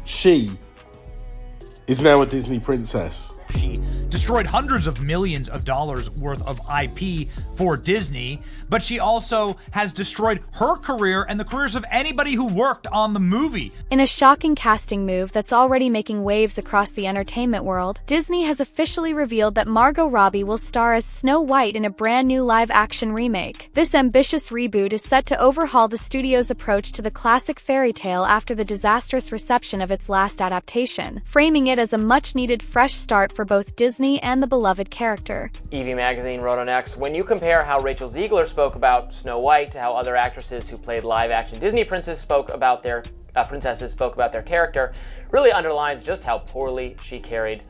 she is now a Disney princess. She destroyed hundreds of millions of dollars worth of IP for Disney, but she also has destroyed her career and the careers of anybody who worked on the movie. In a shocking casting move that's already making waves across the entertainment world, Disney has officially revealed that Margot Robbie will star as Snow White in a brand new live-action remake. This ambitious reboot is set to overhaul the studio's approach to the classic fairy tale after the disastrous reception of its last adaptation, framing it as a much-needed fresh start for both Disney and the beloved character. EV Magazine wrote on X, when you compare how Rachel Zegler spoke about Snow White to how other actresses who played live-action Disney princesses spoke about their character, really underlines just how poorly she carried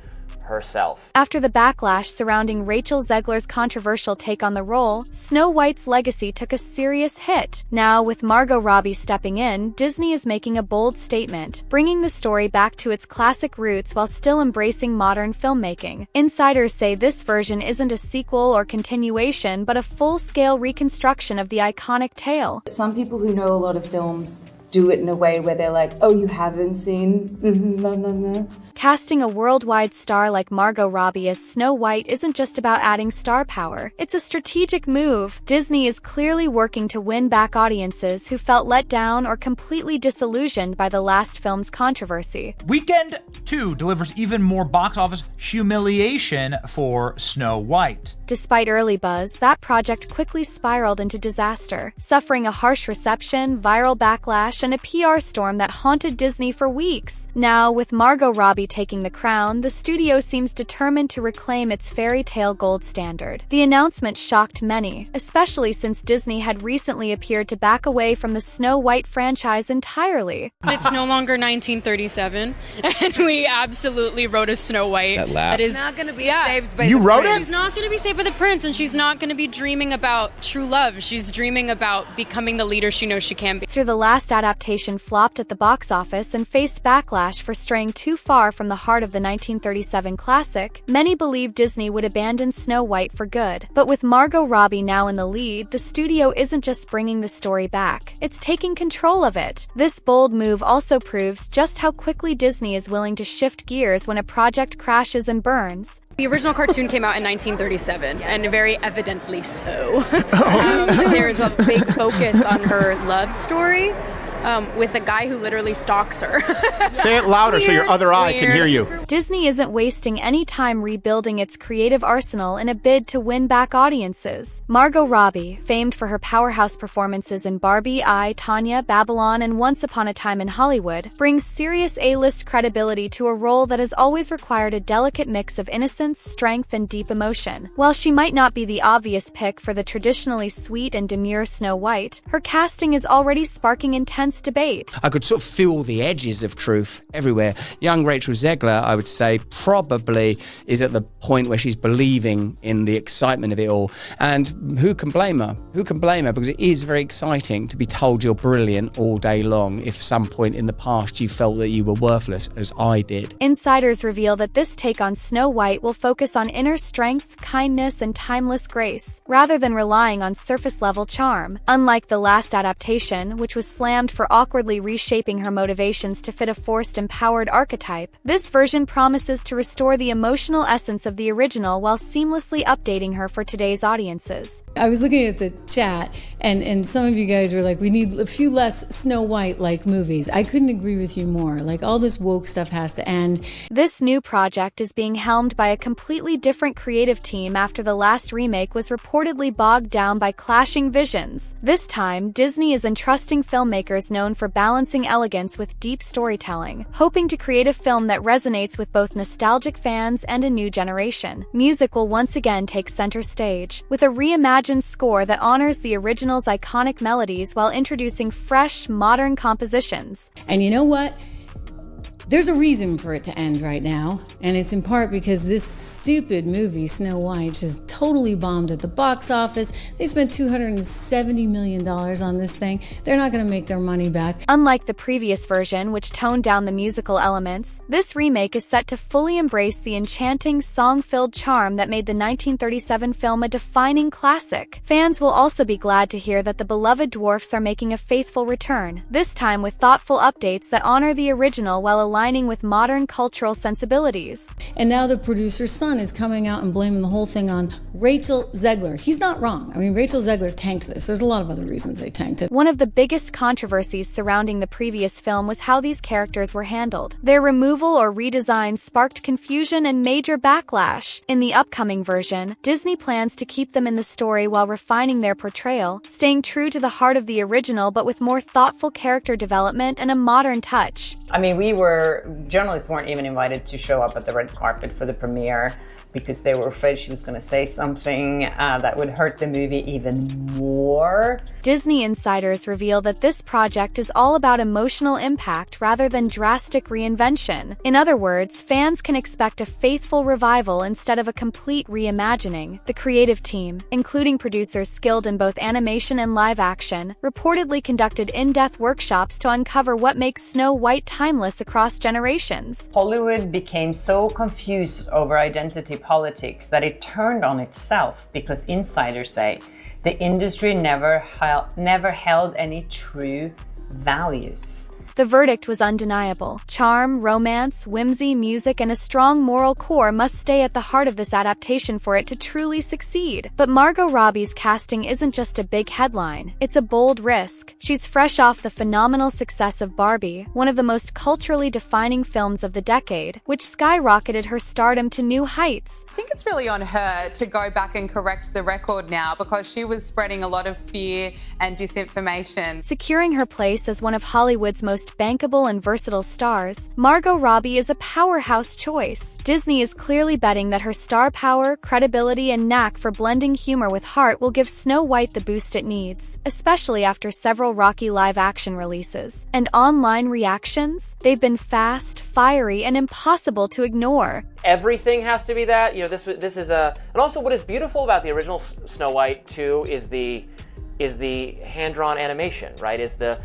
herself. After the backlash surrounding Rachel Zegler's controversial take on the role, Snow White's legacy took a serious hit. Now, with Margot Robbie stepping in, Disney is making a bold statement, bringing the story back to its classic roots while still embracing modern filmmaking. Insiders say this version isn't a sequel or continuation, but a full-scale reconstruction of the iconic tale. Some people who know a lot of films do it in a way where they're like, oh, you haven't seen no. Casting a worldwide star like Margot Robbie as Snow White isn't just about adding star power. It's a strategic move. Disney is clearly working to win back audiences who felt let down or completely disillusioned by the last film's controversy. Weekend 2 delivers even more box office humiliation for Snow White. Despite early buzz, that project quickly spiraled into disaster, suffering a harsh reception, viral backlash, and a PR storm that haunted Disney for weeks. Now, with Margot Robbie taking the crown, the studio seems determined to reclaim its fairy tale gold standard. The announcement shocked many, especially since Disney had recently appeared to back away from the Snow White franchise entirely. It's no longer 1937, and we absolutely wrote a Snow White. That is not going to be saved by You wrote it? She's not going to be saved by the prince, and she's not going to be dreaming about true love. She's dreaming about becoming the leader she knows she can be. After the last adaptation flopped at the box office and faced backlash for straying too far from the heart of the 1937 classic, many believed Disney would abandon Snow White for good. But with Margot Robbie now in the lead, the studio isn't just bringing the story back, it's taking control of it. This bold move also proves just how quickly Disney is willing to shift gears when a project crashes and burns. The original cartoon came out in 1937, and very evidently so. There's a big focus on her love story with a guy who literally stalks her. Say it louder so your other eye can hear you. Disney isn't wasting any time rebuilding its creative arsenal in a bid to win back audiences. Margot Robbie, famed for her powerhouse performances in Barbie, I, Tanya, Babylon, and Once Upon a Time in Hollywood, brings serious A-list credibility to a role that has always required a delicate mix of innocence, strength, and deep emotion. While she might not be the obvious pick for the traditionally sweet and demure Snow White, her casting is already sparking intense debate. I could sort of feel the edges of truth everywhere. Young Rachel Zegler, I would say, probably is at the point where she's believing in the excitement of it all. And who can blame her? Who can blame her? Because it is very exciting to be told you're brilliant all day long if some point in the past you felt that you were worthless, as I did. Insiders reveal that this take on Snow White will focus on inner strength, kindness, and timeless grace, rather than relying on surface-level charm. Unlike the last adaptation, which was slammed for awkwardly reshaping her motivations to fit a forced, empowered archetype, this version promises to restore the emotional essence of the original while seamlessly updating her for today's audiences. I was looking at the chat, and some of you guys were like, we need a few less Snow White-like movies. I couldn't agree with you more. Like, all this woke stuff has to end. This new project is being helmed by a completely different creative team after the last remake was reportedly bogged down by clashing visions. This time, Disney is entrusting filmmakers known for balancing elegance with deep storytelling, hoping to create a film that resonates with both nostalgic fans and a new generation. Music will once again take center stage, with a reimagined score that honors the original's iconic melodies while introducing fresh, modern compositions. And you know what? There's a reason for it to end right now, and it's in part because this stupid movie, Snow White, just totally bombed at the box office. They spent $270 million on this thing. They're not going to make their money back. Unlike the previous version, which toned down the musical elements, this remake is set to fully embrace the enchanting, song-filled charm that made the 1937 film a defining classic. Fans will also be glad to hear that the beloved dwarfs are making a faithful return, this time with thoughtful updates that honor the original while aligning aligning with modern cultural sensibilities. And now the producer's son is coming out and blaming the whole thing on Rachel Zegler. He's not wrong. I mean, Rachel Zegler tanked this. There's a lot of other reasons they tanked it. One of the biggest controversies surrounding the previous film was how these characters were handled. Their removal or redesign sparked confusion and major backlash. In the upcoming version, Disney plans to keep them in the story while refining their portrayal, staying true to the heart of the original but with more thoughtful character development and a modern touch. I mean, journalists weren't even invited to show up at the red carpet for the premiere because they were afraid she was going to say something that would hurt the movie even more. Disney insiders reveal that this project is all about emotional impact rather than drastic reinvention. In other words, fans can expect a faithful revival instead of a complete reimagining. The creative team, including producers skilled in both animation and live action, reportedly conducted in-depth workshops to uncover what makes Snow White timeless across generations. Hollywood became so confused over identity politics that it turned on itself because insiders say the industry never held any true values. The verdict was undeniable. Charm, romance, whimsy, music, and a strong moral core must stay at the heart of this adaptation for it to truly succeed. But Margot Robbie's casting isn't just a big headline, it's a bold risk. She's fresh off the phenomenal success of Barbie, one of the most culturally defining films of the decade, which skyrocketed her stardom to new heights. I think it's really on her to go back and correct the record now because she was spreading a lot of fear and disinformation. Securing her place as one of Hollywood's most bankable and versatile stars, Margot Robbie is a powerhouse choice. Disney is clearly betting that her star power, credibility, and knack for blending humor with heart will give Snow White the boost it needs, especially after several rocky live-action releases. And online reactions? They've been fast, fiery, and impossible to ignore. Everything has to be that. You know, this is a... And also what is beautiful about the original Snow White, too, is the hand-drawn animation, right? Is the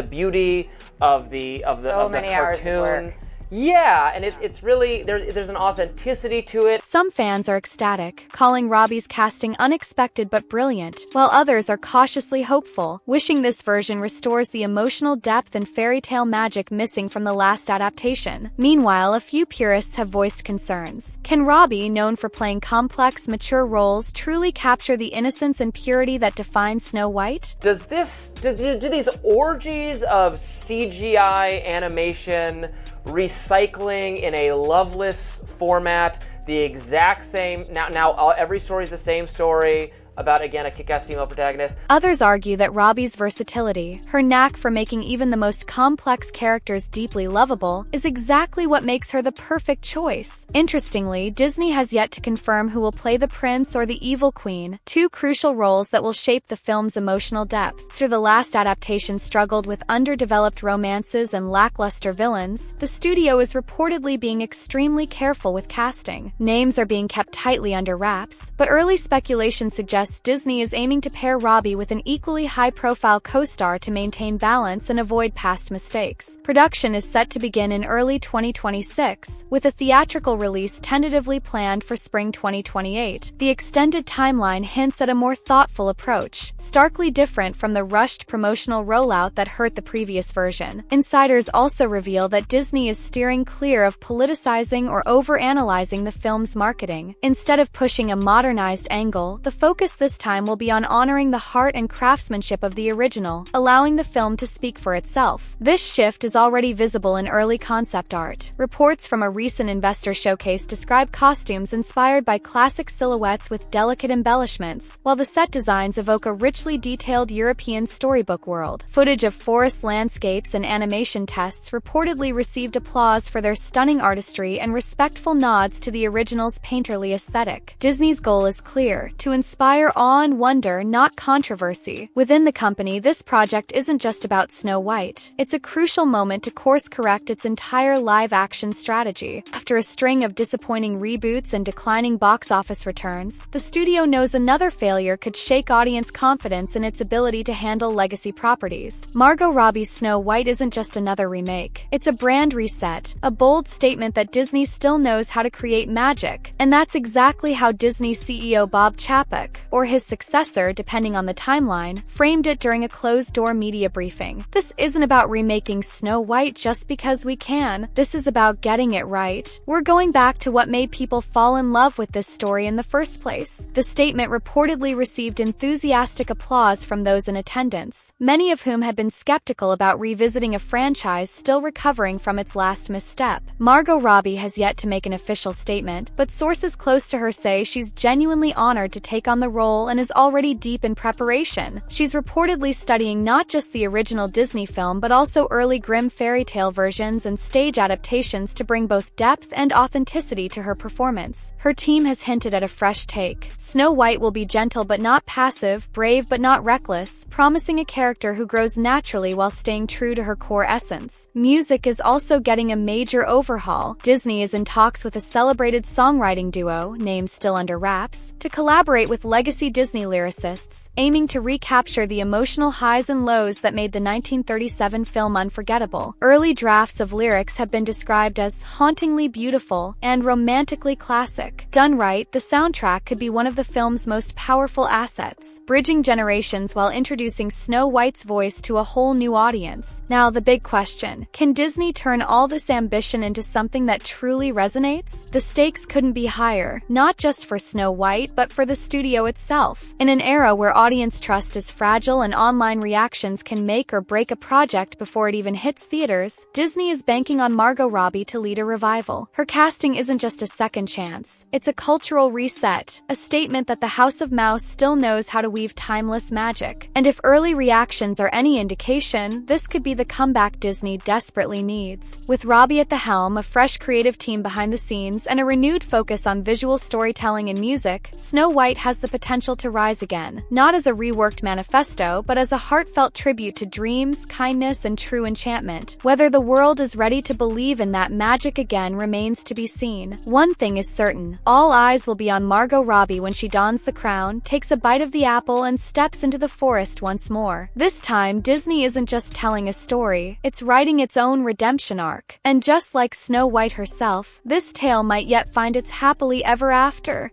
beauty of the cartoon. Yeah, and it's really, there's an authenticity to it. Some fans are ecstatic, calling Robbie's casting unexpected but brilliant, while others are cautiously hopeful, wishing this version restores the emotional depth and fairy tale magic missing from the last adaptation. Meanwhile, a few purists have voiced concerns. Can Robbie, known for playing complex, mature roles, truly capture the innocence and purity that define Snow White? Do these orgies of CGI animation, recycling in a loveless format, the exact same, now every story is the same story about, again, a kick-ass female protagonist. Others argue that Robbie's versatility, her knack for making even the most complex characters deeply lovable, is exactly what makes her the perfect choice. Interestingly, Disney has yet to confirm who will play the prince or the evil queen, two crucial roles that will shape the film's emotional depth. After the last adaptation struggled with underdeveloped romances and lackluster villains, the studio is reportedly being extremely careful with casting. Names are being kept tightly under wraps, but early speculation suggests Disney is aiming to pair Robbie with an equally high-profile co-star to maintain balance and avoid past mistakes. Production is set to begin in early 2026, with a theatrical release tentatively planned for spring 2028. The extended timeline hints at a more thoughtful approach, starkly different from the rushed promotional rollout that hurt the previous version. Insiders also reveal that Disney is steering clear of politicizing or overanalyzing the film's marketing. Instead of pushing a modernized angle, the focus this time will be on honoring the heart and craftsmanship of the original, allowing the film to speak for itself. This shift is already visible in early concept art. Reports from a recent investor showcase describe costumes inspired by classic silhouettes with delicate embellishments, while the set designs evoke a richly detailed European storybook world. Footage of forest landscapes and animation tests reportedly received applause for their stunning artistry and respectful nods to the original's painterly aesthetic. Disney's goal is clear: to inspire awe and wonder, not controversy. Within the company, this project isn't just about Snow White. It's a crucial moment to course-correct its entire live-action strategy. After a string of disappointing reboots and declining box office returns, the studio knows another failure could shake audience confidence in its ability to handle legacy properties. Margot Robbie's Snow White isn't just another remake. It's a brand reset, a bold statement that Disney still knows how to create magic. And that's exactly how Disney CEO Bob Chapek or his successor depending on the timeline, framed it during a closed-door media briefing. This isn't about remaking Snow White just because we can. This is about getting it right. We're going back to what made people fall in love with this story in the first place. The statement reportedly received enthusiastic applause from those in attendance, many of whom had been skeptical about revisiting a franchise still recovering from its last misstep. Margot Robbie has yet to make an official statement, but sources close to her say she's genuinely honored to take on the role and is already deep in preparation. She's reportedly studying not just the original Disney film but also early Grimm fairy tale versions and stage adaptations to bring both depth and authenticity to her performance. Her team has hinted at a fresh take. Snow White will be gentle but not passive, brave but not reckless, promising a character who grows naturally while staying true to her core essence. Music is also getting a major overhaul. Disney is in talks with a celebrated songwriting duo, named still under wraps, to collaborate with legacy Disney lyricists, aiming to recapture the emotional highs and lows that made the 1937 film unforgettable. Early drafts of lyrics have been described as hauntingly beautiful and romantically classic. Done right, the soundtrack could be one of the film's most powerful assets, bridging generations while introducing Snow White's voice to a whole new audience. Now, the big question: can Disney turn all this ambition into something that truly resonates? The stakes couldn't be higher, not just for Snow White, but for the studio itself. In an era where audience trust is fragile and online reactions can make or break a project before it even hits theaters, Disney is banking on Margot Robbie to lead a revival. Her casting isn't just a second chance, it's a cultural reset, a statement that the House of Mouse still knows how to weave timeless magic. And if early reactions are any indication, this could be the comeback Disney desperately needs. With Robbie at the helm, a fresh creative team behind the scenes, and a renewed focus on visual storytelling and music, Snow White has the potential to rise again, not as a reworked manifesto, but as a heartfelt tribute to dreams, kindness, and true enchantment. Whether the world is ready to believe in that magic again remains to be seen. One thing is certain: all eyes will be on Margot Robbie when she dons the crown, takes a bite of the apple, and steps into the forest once more. This time, Disney isn't just telling a story, it's writing its own redemption arc. And just like Snow White herself, this tale might yet find its happily ever after.